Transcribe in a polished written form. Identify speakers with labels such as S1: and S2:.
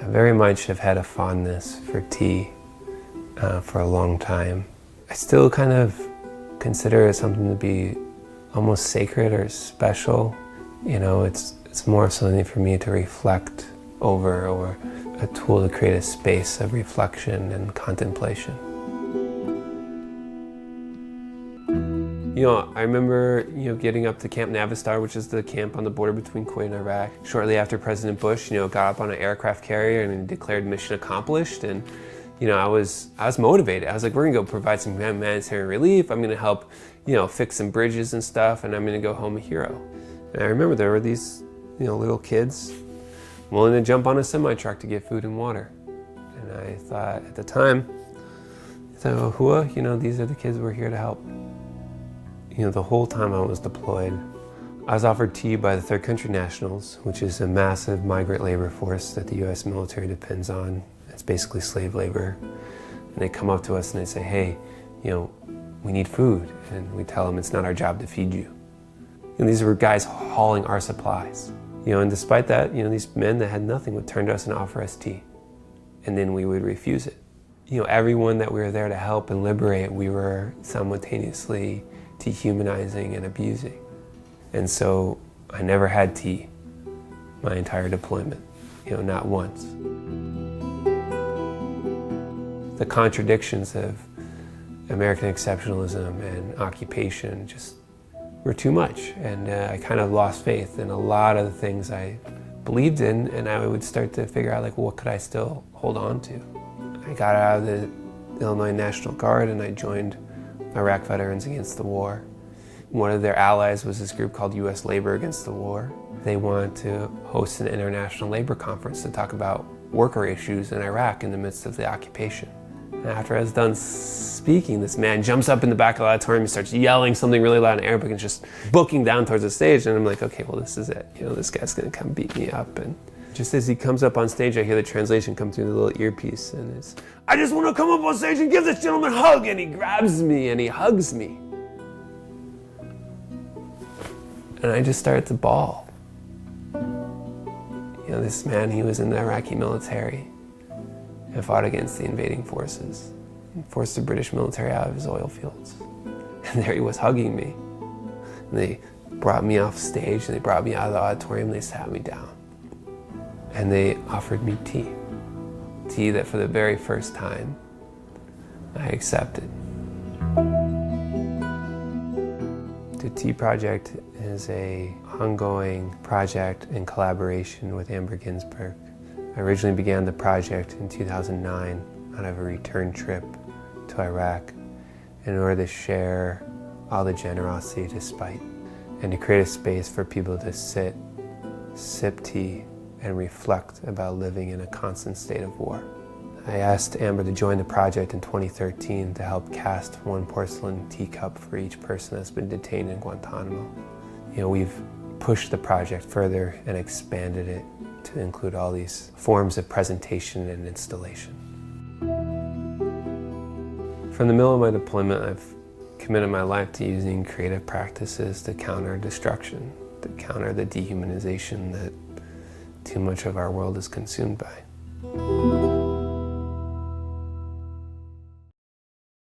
S1: I very much have had a fondness for tea for a long time. I still kind of consider it something to be almost sacred or special. You know, it's more something for me to reflect over, or a tool to create a space of reflection and contemplation. You know, I remember, getting up to Camp Navistar, which is the camp on the border between Kuwait and Iraq. Shortly after President Bush, got up on an aircraft carrier and declared mission accomplished. And, I was motivated. I was like, we're gonna go provide some humanitarian relief. I'm gonna help, fix some bridges and stuff, and I'm gonna go home a hero. And I remember there were these, little kids willing to jump on a semi-truck to get food and water. And I thought at the time, Hua, these are the kids we're here to help. The whole time I was deployed, I was offered tea by the Third Country Nationals, which is a massive migrant labor force that the U.S. military depends on. It's basically slave labor. And they come up to us and they say, hey, we need food. And we tell them it's not our job to feed you. These were guys hauling our supplies. And despite that, these men that had nothing would turn to us and offer us tea. And then we would refuse it. Everyone that we were there to help and liberate, we were simultaneously dehumanizing and abusing. And so I never had tea my entire deployment, not once. The contradictions of American exceptionalism and occupation just were too much. And I kind of lost faith in a lot of the things I believed in, and I would start to figure out, what could I still hold on to? I got out of the Illinois National Guard and I joined Iraq Veterans Against the War. One of their allies was this group called U.S. Labor Against the War. They wanted to host an international labor conference to talk about worker issues in Iraq in the midst of the occupation. And after I was done speaking, this man jumps up in the back of the auditorium and starts yelling something really loud in Arabic and just booking down towards the stage. And I'm like, okay, well, this is it. This guy's gonna come beat me up. And just as he comes up on stage, I hear the translation come through the little earpiece, and it's, I just want to come up on stage and give this gentleman a hug. And he grabs me and he hugs me. And I just started to bawl. This man, he was in the Iraqi military and fought against the invading forces and forced the British military out of his oil fields. And there he was hugging me. And they brought me off stage and they brought me out of the auditorium and they sat me down. And they offered me tea. Tea that for the very first time I accepted. The Tea Project is an ongoing project in collaboration with Amber Ginsberg. I originally began the project in 2009 out of a return trip to Iraq in order to share all the generosity despite, and to create a space for people to sit, sip tea, and reflect about living in a constant state of war. I asked Amber to join the project in 2013 to help cast one porcelain teacup for each person that's been detained in Guantanamo. We've pushed the project further and expanded it to include all these forms of presentation and installation. From the middle of my deployment, I've committed my life to using creative practices to counter destruction, to counter the dehumanization that too much of our world is consumed by.